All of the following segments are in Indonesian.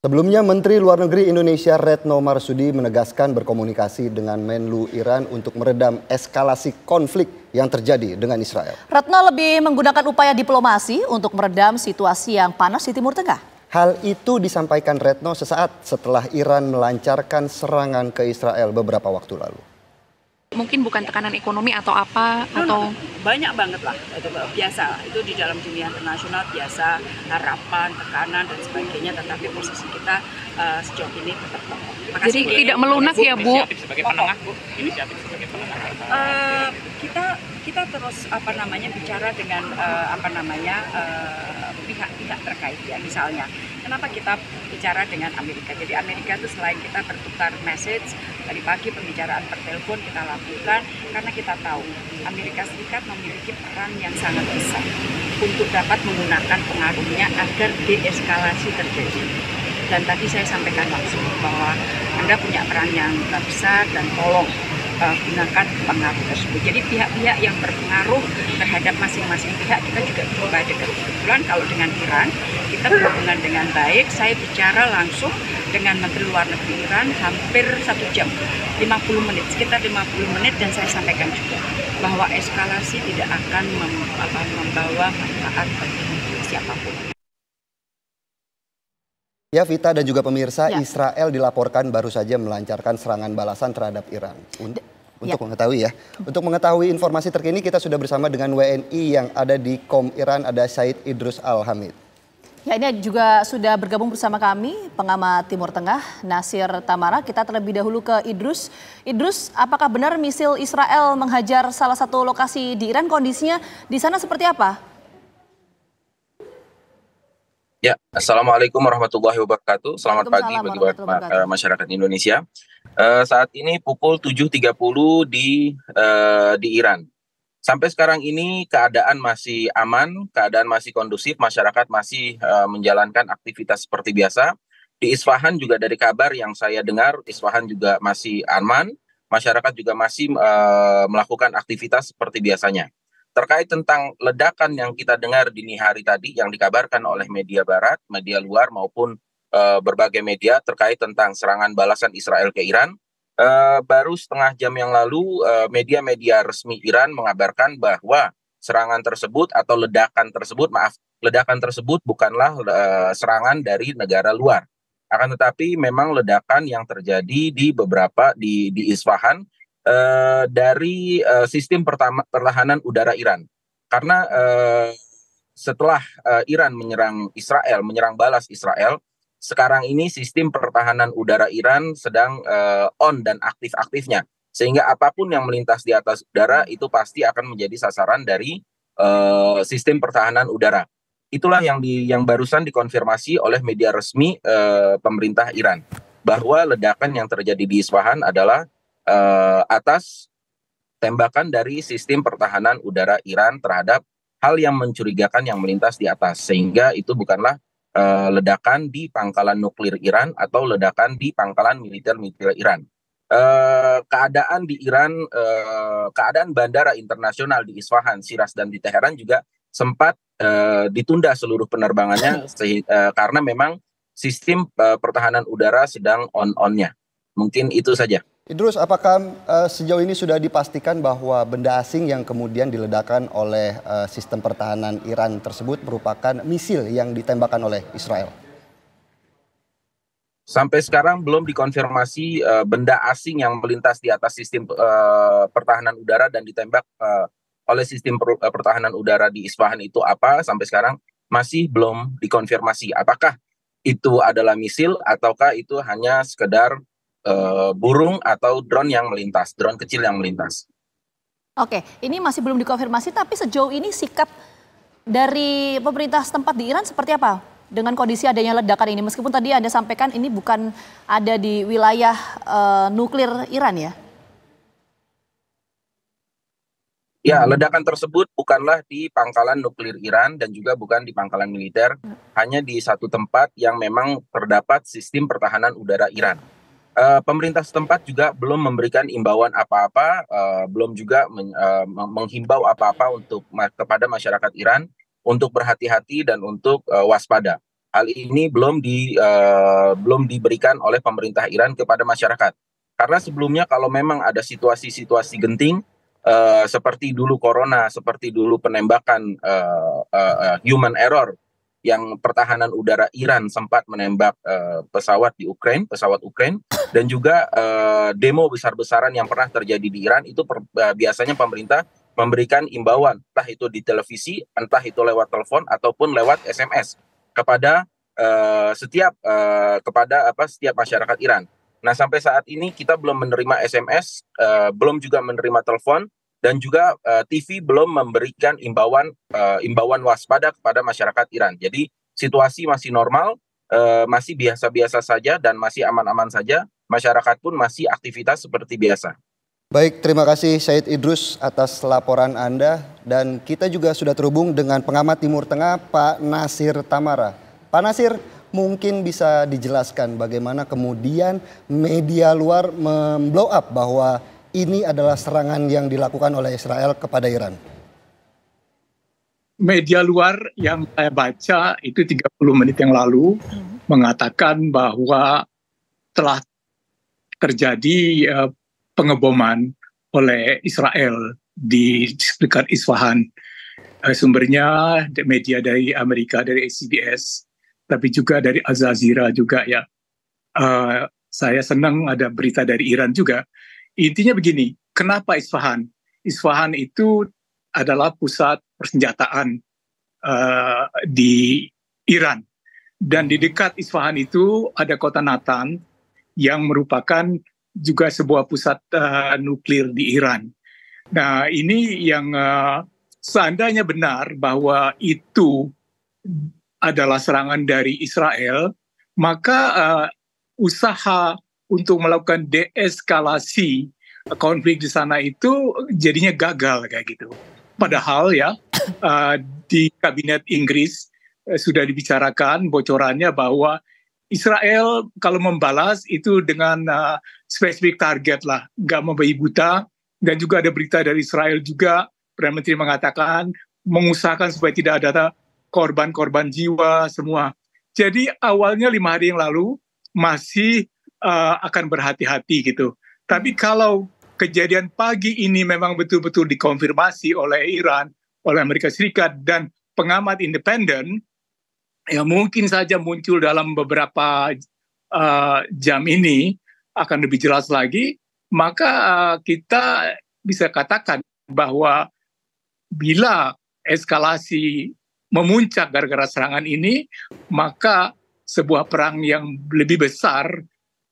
Sebelumnya, Menteri Luar Negeri Indonesia Retno Marsudi menegaskan berkomunikasi dengan Menlu Iran untuk meredam eskalasi konflik yang terjadi dengan Israel. Retno lebih menggunakan upaya diplomasi untuk meredam situasi yang panas di Timur Tengah. Hal itu disampaikan Retno sesaat setelah Iran melancarkan serangan ke Israel beberapa waktu lalu. Mungkin bukan tekanan ekonomi atau apa atau banyak banget lah, itu biasa, itu di dalam dunia internasional biasa, harapan, tekanan dan sebagainya, tetapi posisi kita sejauh ini tetap kokoh. jadi tidak melunak ya Bu? Sebagai penengah Bu, inisiatif sebagai penengah. Kita terus bicara dengan pihak-pihak terkait ya, misalnya kenapa kita bicara dengan Amerika. Jadi Amerika itu selain kita bertukar message tadi pagi, pembicaraan per telepon kita lakukan karena kita tahu Amerika Serikat memiliki peran yang sangat besar untuk dapat menggunakan pengaruhnya agar deeskalasi terjadi. Dan tadi saya sampaikan langsung bahwa Anda punya peran yang besar dan tolong gunakan pengaruh tersebut. Jadi pihak-pihak yang berpengaruh terhadap masing-masing pihak kita juga coba dekat. Kebetulan kalau dengan Iran kita berhubungan dengan baik. Saya bicara langsung dengan Menteri Luar Negeri Iran hampir 1 jam, 50 menit, sekitar 50 menit, dan saya sampaikan juga bahwa eskalasi tidak akan membawa manfaat bagi siapapun. Ya, Vita dan juga pemirsa, Israel dilaporkan baru saja melancarkan serangan balasan terhadap Iran. Untuk mengetahui informasi terkini, kita sudah bersama dengan WNI yang ada di KOM Iran, ada Said Idrus Al-Hamid. Ya, ini juga sudah bergabung bersama kami pengamat Timur Tengah Nasir Tamara. Kita terlebih dahulu ke Idrus. Idrus, apakah benar misil Israel menghajar salah satu lokasi di Iran? Kondisinya di sana seperti apa? Ya, Assalamualaikum warahmatullahi wabarakatuh. Selamat pagi bagi masyarakat Indonesia. Saat ini pukul 7.30 di Iran. Sampai sekarang ini keadaan masih aman, keadaan masih kondusif, masyarakat masih menjalankan aktivitas seperti biasa. Di Isfahan juga dari kabar yang saya dengar, Isfahan juga masih aman, masyarakat juga masih melakukan aktivitas seperti biasanya. Terkait tentang ledakan yang kita dengar dini hari tadi yang dikabarkan oleh media barat, media luar maupun berbagai media terkait tentang serangan balasan Israel ke Iran, baru setengah jam yang lalu media-media resmi Iran mengabarkan bahwa serangan tersebut atau ledakan tersebut bukanlah serangan dari negara luar. Akan tetapi memang ledakan yang terjadi di Isfahan dari sistem pertahanan udara Iran. Karena setelah Iran menyerang balas Israel, sekarang ini sistem pertahanan udara Iran sedang on dan aktif-aktifnya. Sehingga apapun yang melintas di atas udara itu pasti akan menjadi sasaran dari sistem pertahanan udara. Itulah yang barusan dikonfirmasi oleh media resmi pemerintah Iran, bahwa ledakan yang terjadi di Isfahan adalah atas tembakan dari sistem pertahanan udara Iran terhadap hal yang mencurigakan yang melintas di atas, sehingga itu bukanlah ledakan di pangkalan nuklir Iran atau ledakan di pangkalan militer Iran. Keadaan di Iran, keadaan bandara internasional di Isfahan, Shiraz dan di Teheran juga sempat ditunda seluruh penerbangannya karena memang sistem pertahanan udara sedang on-onnya. Mungkin itu saja. Idrus, apakah sejauh ini sudah dipastikan bahwa benda asing yang kemudian diledakkan oleh sistem pertahanan Iran tersebut merupakan misil yang ditembakkan oleh Israel? Sampai sekarang belum dikonfirmasi benda asing yang melintas di atas sistem pertahanan udara dan ditembak oleh sistem pertahanan udara di Isfahan itu apa. Sampai sekarang masih belum dikonfirmasi apakah itu adalah misil ataukah itu hanya sekedar burung atau drone kecil yang melintas. Oke, ini masih belum dikonfirmasi, tapi sejauh ini sikap dari pemerintah setempat di Iran seperti apa dengan kondisi adanya ledakan ini? Meskipun tadi Anda sampaikan ini bukan ada di wilayah nuklir Iran ya? Ya, ledakan tersebut bukanlah di pangkalan nuklir Iran dan juga bukan di pangkalan militer, hanya di satu tempat yang memang terdapat sistem pertahanan udara Iran. Pemerintah setempat juga belum memberikan imbauan apa-apa, belum juga menghimbau apa-apa kepada masyarakat Iran untuk berhati-hati dan untuk waspada. hal ini belum diberikan oleh pemerintah Iran kepada masyarakat. Karena sebelumnya kalau memang ada situasi-situasi genting seperti dulu corona, seperti dulu penembakan human error yang pertahanan udara Iran sempat menembak pesawat Ukraine, dan juga demo besar-besaran yang pernah terjadi di Iran itu biasanya pemerintah memberikan imbauan, entah itu di televisi, entah itu lewat telepon ataupun lewat SMS kepada setiap masyarakat Iran. Nah, sampai saat ini kita belum menerima SMS, belum juga menerima telepon, dan juga TV belum memberikan imbauan waspada kepada masyarakat Iran. Jadi situasi masih normal, masih biasa-biasa saja dan masih aman-aman saja. Masyarakat pun masih aktivitas seperti biasa. Baik, terima kasih Said Idrus atas laporan Anda. Dan kita juga sudah terhubung dengan pengamat Timur Tengah Pak Nasir Tamara. Pak Nasir, mungkin bisa dijelaskan bagaimana kemudian media luar memblow up bahwa ini adalah serangan yang dilakukan oleh Israel kepada Iran. Media luar yang saya baca itu 30 menit yang lalu mengatakan bahwa telah terjadi pengeboman oleh Israel di dekat Isfahan. Sumbernya media dari Amerika, dari CBS, tapi juga dari Al Jazeera juga ya. Saya senang ada berita dari Iran juga. Intinya begini, kenapa Isfahan? Isfahan itu adalah pusat persenjataan di Iran. Dan di dekat Isfahan itu ada kota Natan yang merupakan juga sebuah pusat nuklir di Iran. Nah, ini yang seandainya benar bahwa itu adalah serangan dari Israel, maka usaha untuk melakukan deeskalasi konflik di sana itu jadinya gagal kayak gitu. Padahal ya di kabinet Inggris sudah dibicarakan bocorannya bahwa Israel kalau membalas itu dengan spesifik target lah, nggak membabi buta. Dan juga ada berita dari Israel juga, Perdana Menteri mengatakan mengusahakan supaya tidak ada korban-korban jiwa semua. Jadi awalnya 5 hari yang lalu masih akan berhati-hati gitu. Tapi kalau kejadian pagi ini memang betul-betul dikonfirmasi oleh Iran, oleh Amerika Serikat dan pengamat independen, ya mungkin saja muncul dalam beberapa jam ini akan lebih jelas lagi, maka kita bisa katakan bahwa bila eskalasi memuncak gara-gara serangan ini, maka sebuah perang yang lebih besar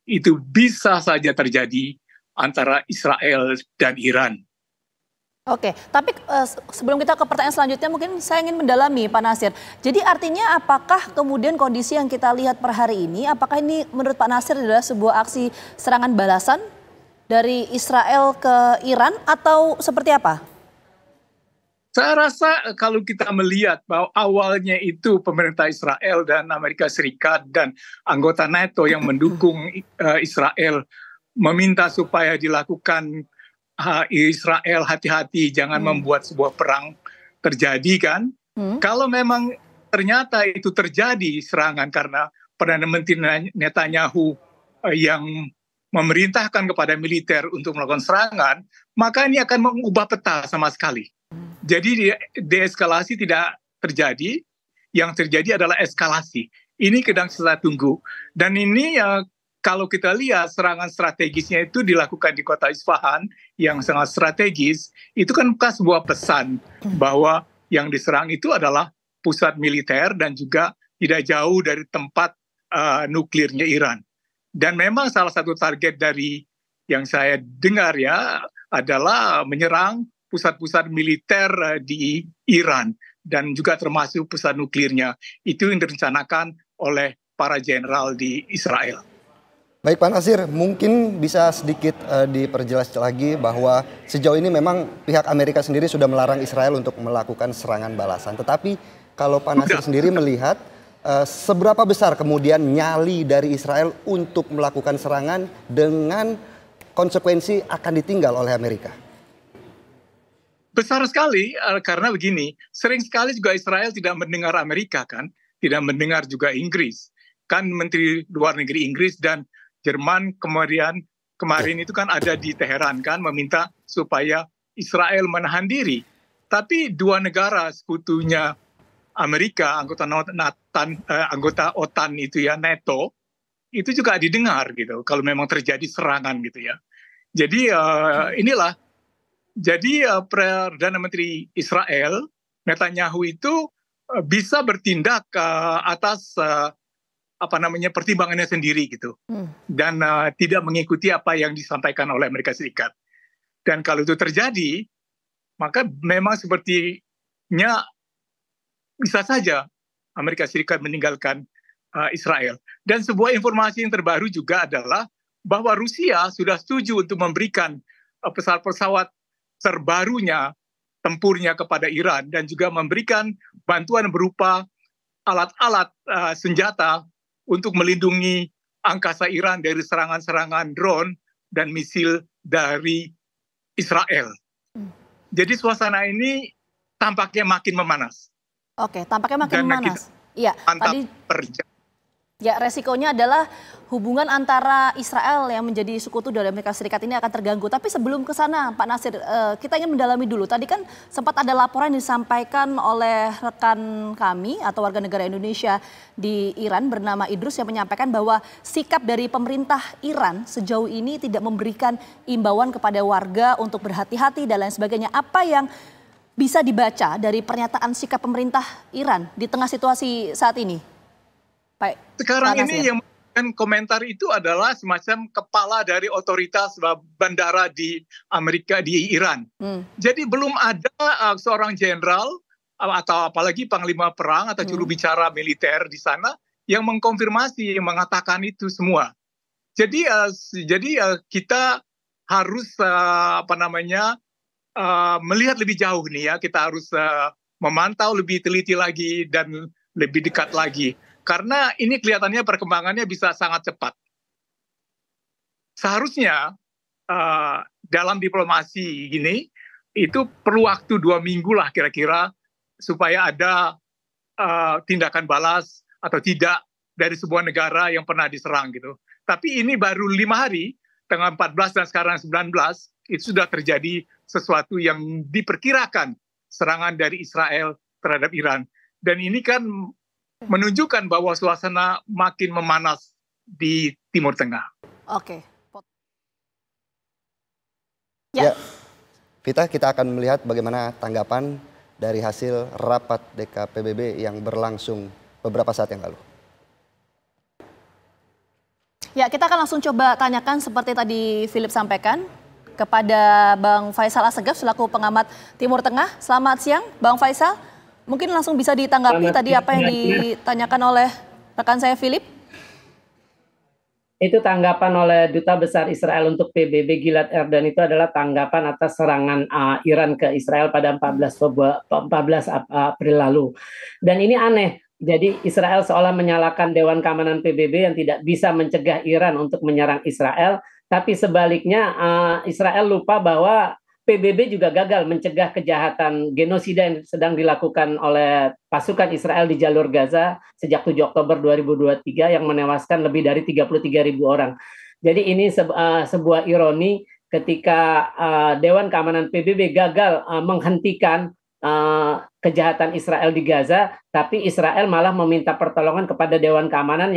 itu bisa saja terjadi antara Israel dan Iran. Oke, tapi sebelum kita ke pertanyaan selanjutnya mungkin saya ingin mendalami Pak Nasir. Jadi artinya apakah kemudian kondisi yang kita lihat per hari ini, apakah ini menurut Pak Nasir adalah sebuah aksi serangan balasan dari Israel ke Iran atau seperti apa? Saya rasa kalau kita melihat bahwa awalnya itu pemerintah Israel dan Amerika Serikat dan anggota NATO yang mendukung Israel meminta supaya dilakukan Israel hati-hati jangan membuat sebuah perang terjadi kan. Kalau memang ternyata itu terjadi serangan karena Perdana Menteri Netanyahu yang memerintahkan kepada militer untuk melakukan serangan, maka ini akan mengubah peta sama sekali. Jadi deeskalasi tidak terjadi, yang terjadi adalah eskalasi. Ini sedang kita tunggu. Dan ini kalau kita lihat serangan strategisnya itu dilakukan di kota Isfahan yang sangat strategis, itu kan bukan sebuah pesan bahwa yang diserang itu adalah pusat militer dan juga tidak jauh dari tempat nuklirnya Iran. Dan memang salah satu target dari yang saya dengar ya adalah menyerang pusat-pusat militer di Iran dan juga termasuk pusat nuklirnya. Itu yang direncanakan oleh para jenderal di Israel. Baik Pak Nasir, mungkin bisa sedikit diperjelas lagi bahwa sejauh ini memang pihak Amerika sendiri sudah melarang Israel untuk melakukan serangan balasan. Tetapi kalau Pak Nasir sendiri melihat seberapa besar kemudian nyali dari Israel untuk melakukan serangan dengan konsekuensi akan ditinggal oleh Amerika? Besar sekali karena begini, sering sekali juga Israel tidak mendengar Amerika kan. tidak mendengar juga Inggris. Kan Menteri Luar Negeri Inggris dan Jerman kemarin itu kan ada di Teheran kan meminta supaya Israel menahan diri. Tapi dua negara sekutunya Amerika, anggota OTAN itu ya, NATO, itu juga didengar gitu kalau memang terjadi serangan gitu ya. Jadi inilah, jadi Perdana Menteri Israel Netanyahu itu bisa bertindak atas pertimbangannya sendiri gitu, dan tidak mengikuti apa yang disampaikan oleh Amerika Serikat. Dan kalau itu terjadi, maka memang sepertinya bisa saja Amerika Serikat meninggalkan Israel. Dan sebuah informasi yang terbaru juga adalah bahwa Rusia sudah setuju untuk memberikan pesawat-pesawat terbarunya, tempurnya kepada Iran, dan juga memberikan bantuan berupa alat-alat senjata untuk melindungi angkasa Iran dari serangan-serangan drone dan misil dari Israel. Jadi suasana ini tampaknya makin memanas. Oke, tampaknya makin memanas. Iya, tadi ya resikonya adalah hubungan antara Israel yang menjadi sekutu dari Amerika Serikat ini akan terganggu. Tapi sebelum ke sana, Pak Natsir, kita ingin mendalami dulu. Tadi kan sempat ada laporan yang disampaikan oleh rekan kami atau warga negara Indonesia di Iran bernama Idrus yang menyampaikan bahwa sikap dari pemerintah Iran sejauh ini tidak memberikan imbauan kepada warga untuk berhati-hati dan lain sebagainya. Apa yang bisa dibaca dari pernyataan sikap pemerintah Iran di tengah situasi saat ini? Sekarang ini yang memberikan komentar itu adalah semacam kepala dari otoritas bandara di Amerika, di Iran. Jadi belum ada seorang jenderal atau apalagi panglima perang atau juru bicara militer di sana yang mengkonfirmasi, yang mengatakan itu semua. Jadi kita harus melihat lebih jauh nih ya. Kita harus memantau lebih teliti lagi dan lebih dekat lagi. Karena ini kelihatannya perkembangannya bisa sangat cepat. Seharusnya dalam diplomasi gini, itu perlu waktu 2 minggu lah kira-kira supaya ada tindakan balas atau tidak dari sebuah negara yang pernah diserang gitu. Tapi ini baru 5 hari, tanggal 14 dan sekarang 19, itu sudah terjadi sesuatu yang diperkirakan serangan dari Israel terhadap Iran. Dan ini kan menunjukkan bahwa suasana makin memanas di Timur Tengah. Oke. Ya, Vita, kita akan melihat bagaimana tanggapan dari hasil rapat DKPBB yang berlangsung beberapa saat yang lalu. Ya, kita akan langsung coba tanyakan seperti tadi Philip sampaikan kepada Bang Faisal Assegaf selaku pengamat Timur Tengah. Selamat siang, Bang Faisal. Mungkin langsung bisa ditanggapi tadi apa yang ditanyakan oleh rekan saya Philip. Itu tanggapan oleh Duta Besar Israel untuk PBB Gilad Erdan itu adalah tanggapan atas serangan Iran ke Israel pada 14 April lalu. Dan ini aneh. Jadi Israel seolah menyalahkan Dewan Keamanan PBB yang tidak bisa mencegah Iran untuk menyerang Israel. Tapi sebaliknya Israel lupa bahwa PBB juga gagal mencegah kejahatan genosida yang sedang dilakukan oleh pasukan Israel di jalur Gaza sejak 7 Oktober 2023 yang menewaskan lebih dari 33.000 orang. Jadi ini sebuah ironi ketika Dewan Keamanan PBB gagal menghentikan kejahatan Israel di Gaza, tapi Israel malah meminta pertolongan kepada Dewan Keamanan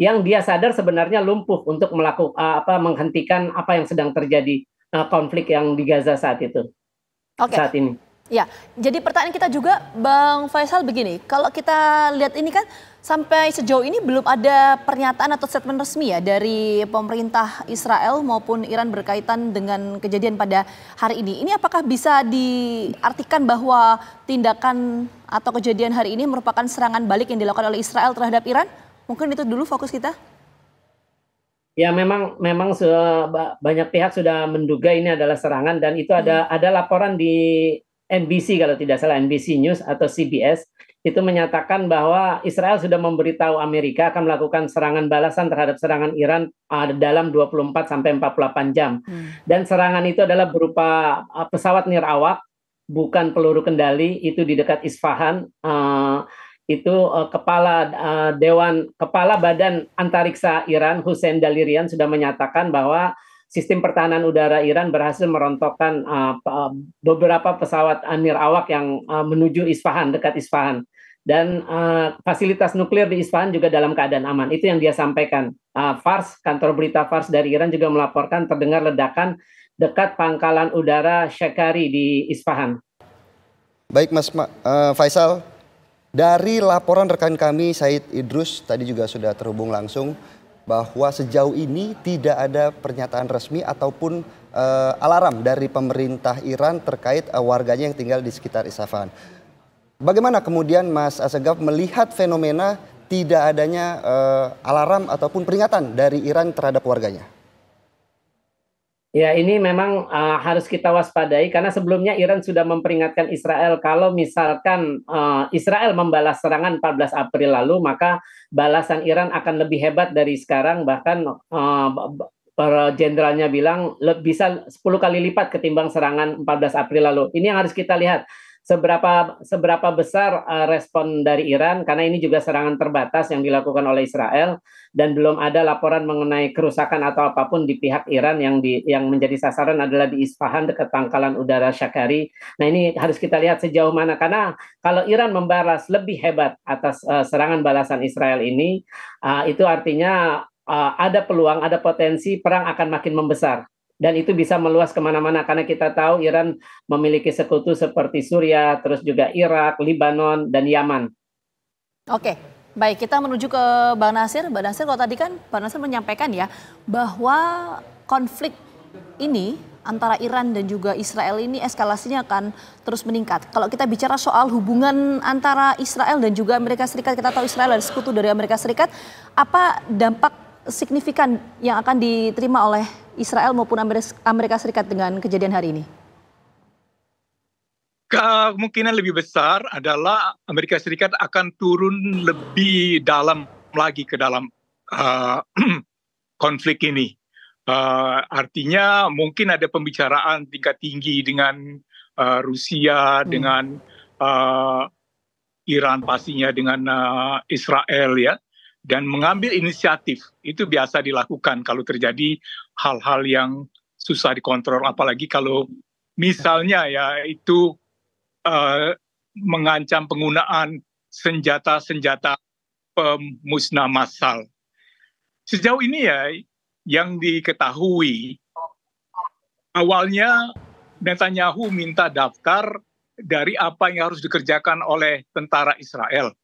yang dia sadar sebenarnya lumpuh untuk menghentikan apa yang sedang terjadi. Konflik yang di Gaza saat itu. Saat ini. Ya, jadi pertanyaan kita juga Bang Faisal begini, kalau kita lihat ini kan sampai sejauh ini belum ada pernyataan atau statement resmi ya dari pemerintah Israel maupun Iran berkaitan dengan kejadian pada hari ini. Ini apakah bisa diartikan bahwa tindakan atau kejadian hari ini merupakan serangan balik yang dilakukan oleh Israel terhadap Iran? Mungkin itu dulu fokus kita. Ya memang banyak pihak sudah menduga ini adalah serangan dan itu ada laporan di NBC kalau tidak salah, NBC News atau CBS itu menyatakan bahwa Israel sudah memberitahu Amerika akan melakukan serangan balasan terhadap serangan Iran dalam 24 sampai 48 jam. Dan serangan itu adalah berupa pesawat nirawak, bukan peluru kendali, itu di dekat Isfahan. itu kepala Badan Antariksa Iran Hussein Dalirian sudah menyatakan bahwa sistem pertahanan udara Iran berhasil merontokkan beberapa pesawat nirawak yang menuju Isfahan, dekat Isfahan. Dan fasilitas nuklir di Isfahan juga dalam keadaan aman. Itu yang dia sampaikan. Fars, kantor berita Fars dari Iran juga melaporkan terdengar ledakan dekat pangkalan udara Shekari di Isfahan. Baik Mas Faisal, dari laporan rekan kami Said Idrus tadi juga sudah terhubung langsung bahwa sejauh ini tidak ada pernyataan resmi ataupun alarm dari pemerintah Iran terkait warganya yang tinggal di sekitar Isfahan. Bagaimana kemudian Mas Assegaf melihat fenomena tidak adanya alarm ataupun peringatan dari Iran terhadap warganya? Ya, ini memang harus kita waspadai karena sebelumnya Iran sudah memperingatkan Israel kalau misalkan Israel membalas serangan 14 April lalu, maka balasan Iran akan lebih hebat dari sekarang. Bahkan para jenderalnya bilang bisa 10 kali lipat ketimbang serangan 14 April lalu. Ini yang harus kita lihat. Seberapa besar respon dari Iran, karena ini juga serangan terbatas yang dilakukan oleh Israel dan belum ada laporan mengenai kerusakan atau apapun di pihak Iran. Yang menjadi sasaran adalah di Isfahan dekat pangkalan udara Shekari. Nah, ini harus kita lihat sejauh mana, karena kalau Iran membalas lebih hebat atas serangan balasan Israel ini, itu artinya ada peluang, ada potensi perang akan makin membesar. Dan itu bisa meluas kemana-mana karena kita tahu Iran memiliki sekutu seperti Suriah, terus juga Irak, Libanon, dan Yaman. Oke, baik, kita menuju ke Bang Nasir. Bang Nasir, kalau tadi kan Bang Nasir menyampaikan ya bahwa konflik ini antara Iran dan juga Israel ini eskalasinya akan terus meningkat. Kalau kita bicara soal hubungan antara Israel dan juga Amerika Serikat, kita tahu Israel adalah sekutu dari Amerika Serikat. Apa dampak signifikan yang akan diterima oleh Israel maupun Amerika Serikat dengan kejadian hari ini? Kemungkinan lebih besar adalah Amerika Serikat akan turun lebih dalam lagi ke dalam konflik ini. Artinya mungkin ada pembicaraan tingkat tinggi dengan Rusia, dengan Iran pastinya, dengan Israel ya. Dan mengambil inisiatif, itu biasa dilakukan kalau terjadi hal-hal yang susah dikontrol. Apalagi kalau misalnya ya itu mengancam penggunaan senjata-senjata pemusnah massal. Sejauh ini ya yang diketahui, awalnya Netanyahu minta daftar dari apa yang harus dikerjakan oleh tentara Israel.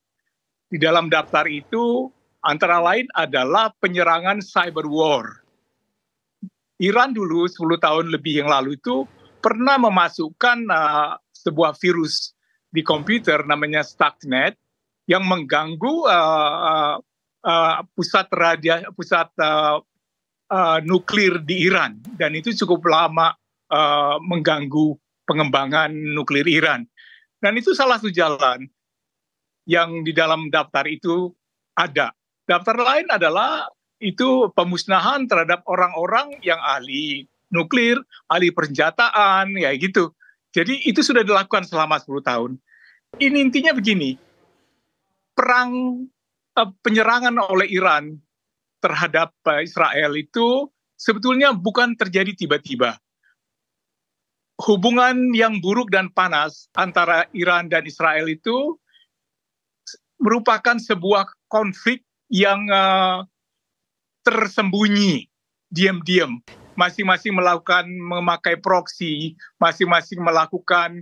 Di dalam daftar itu antara lain adalah penyerangan cyber war. Iran dulu 10 tahun lebih yang lalu itu pernah memasukkan sebuah virus di komputer namanya Stuxnet yang mengganggu pusat nuklir di Iran, dan itu cukup lama mengganggu pengembangan nuklir Iran. Dan itu salah satu jalan yang di dalam daftar itu ada. Daftar lain adalah itu pemusnahan terhadap orang-orang yang ahli nuklir, ahli persenjataan, ya gitu. Jadi itu sudah dilakukan selama 10 tahun. Ini intinya begini, penyerangan oleh Iran terhadap Israel itu sebetulnya bukan terjadi tiba-tiba. Hubungan yang buruk dan panas antara Iran dan Israel itu merupakan sebuah konflik yang tersembunyi, diam-diam. Masing-masing memakai proksi, masing-masing melakukan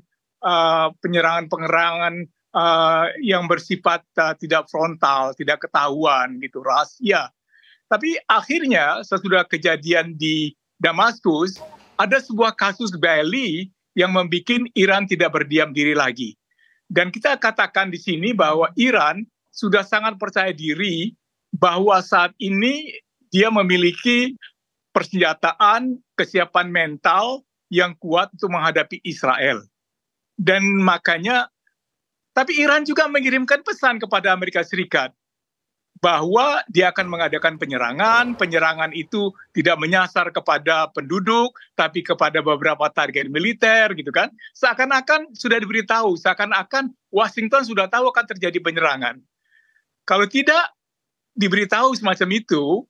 penyerangan-penyerangan yang bersifat tidak frontal, tidak ketahuan, gitu, rahasia. Tapi akhirnya sesudah kejadian di Damaskus, ada sebuah kasus Bali yang membuat Iran tidak berdiam diri lagi. Dan kita katakan di sini bahwa Iran sudah sangat percaya diri bahwa saat ini dia memiliki persenjataan, kesiapan mental yang kuat untuk menghadapi Israel. Dan makanya, tapi Iran juga mengirimkan pesan kepada Amerika Serikat bahwa dia akan mengadakan penyerangan itu tidak menyasar kepada penduduk, tapi kepada beberapa target militer gitu kan. Seakan-akan sudah diberitahu, seakan-akan Washington sudah tahu akan terjadi penyerangan. Kalau tidak diberitahu semacam itu,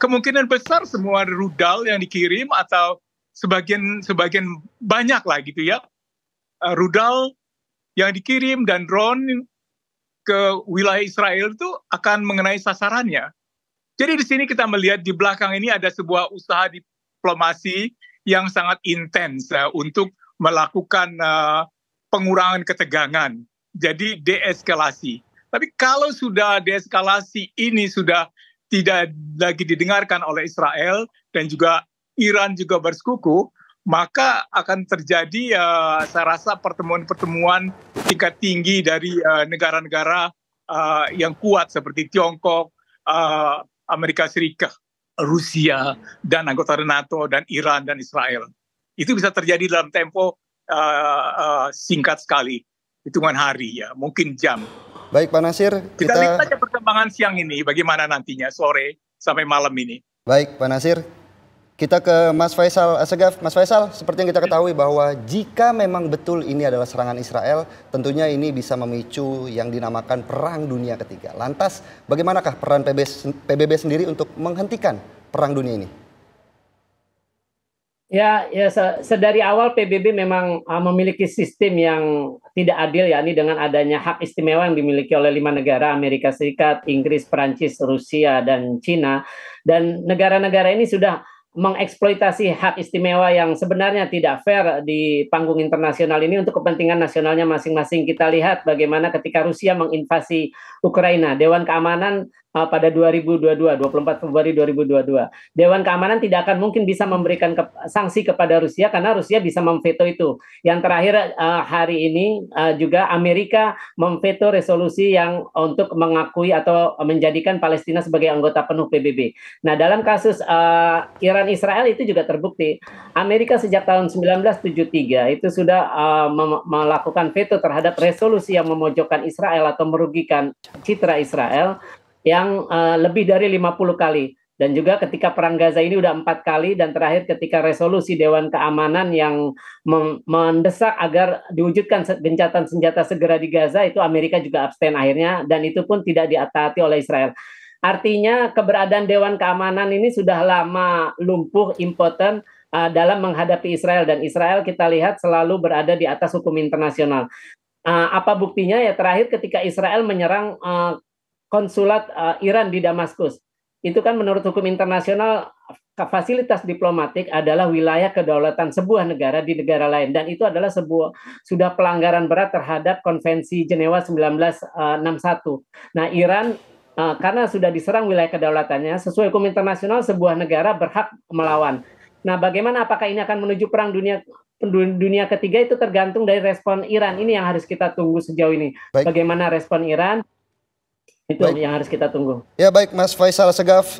kemungkinan besar semua rudal yang dikirim atau sebagian banyak lah gitu ya, rudal yang dikirim dan drone ke wilayah Israel itu akan mengenai sasarannya. Jadi di sini kita melihat di belakang ini ada sebuah usaha diplomasi yang sangat intens untuk melakukan pengurangan ketegangan. Jadi deeskalasi. Tapi kalau sudah deeskalasi ini sudah tidak lagi didengarkan oleh Israel dan juga Iran juga bersekuku, maka akan terjadi saya rasa pertemuan-pertemuan tingkat tinggi dari negara-negara yang kuat seperti Tiongkok, Amerika Serikat, Rusia, dan anggota NATO, dan Iran, dan Israel. Itu bisa terjadi dalam tempo singkat sekali, hitungan hari ya, mungkin jam. Baik Pak Nasir, kita lihat saja perkembangan siang ini, bagaimana nantinya sore sampai malam ini. Baik Pak Nasir. Kita ke Mas Faisal Assegaf. Mas Faisal, seperti yang kita ketahui bahwa jika memang betul ini adalah serangan Israel, tentunya ini bisa memicu yang dinamakan Perang Dunia Ketiga. Lantas, bagaimanakah peran PBB sendiri untuk menghentikan Perang Dunia ini? Ya, sedari awal PBB memang memiliki sistem yang tidak adil, yakni dengan adanya hak istimewa yang dimiliki oleh 5 negara, Amerika Serikat, Inggris, Perancis, Rusia, dan Cina. Dan negara-negara ini sudah mengeksploitasi hak istimewa yang sebenarnya tidak fair di panggung internasional ini untuk kepentingan nasionalnya masing-masing. Kita lihat bagaimana ketika Rusia menginvasi Ukraina, Dewan Keamanan pada 2022, 24 Februari 2022. Dewan Keamanan tidak akan mungkin bisa memberikan sanksi kepada Rusia karena Rusia bisa memveto itu. Yang terakhir hari ini juga Amerika memveto resolusi yang untuk mengakui atau menjadikan Palestina sebagai anggota penuh PBB. Nah, dalam kasus Iran Israel itu juga terbukti. Amerika sejak tahun 1973 itu sudah melakukan veto terhadap resolusi yang memojokkan Israel atau merugikan citra Israel yang lebih dari 50 kali. Dan juga ketika Perang Gaza ini udah 4 kali, dan terakhir ketika resolusi Dewan Keamanan yang mendesak agar diwujudkan gencatan senjata segera di Gaza, itu Amerika juga abstain akhirnya, dan itu pun tidak ditaati oleh Israel. Artinya keberadaan Dewan Keamanan ini sudah lama lumpuh, impoten dalam menghadapi Israel, dan Israel kita lihat selalu berada di atas hukum internasional. Apa buktinya? Ya terakhir ketika Israel menyerang konsulat Iran di Damaskus. Itu kan menurut hukum internasional fasilitas diplomatik adalah wilayah kedaulatan sebuah negara di negara lain, dan itu adalah sudah pelanggaran berat terhadap Konvensi Jenewa 1961. Nah, Iran karena sudah diserang wilayah kedaulatannya, sesuai hukum internasional sebuah negara berhak melawan. Nah, bagaimana apakah ini akan menuju perang dunia ketiga, itu tergantung dari respon Iran. Ini yang harus kita tunggu sejauh ini. Baik. Bagaimana respon Iran? Itu yang harus kita tunggu. Ya baik Mas Faisal Assegaf.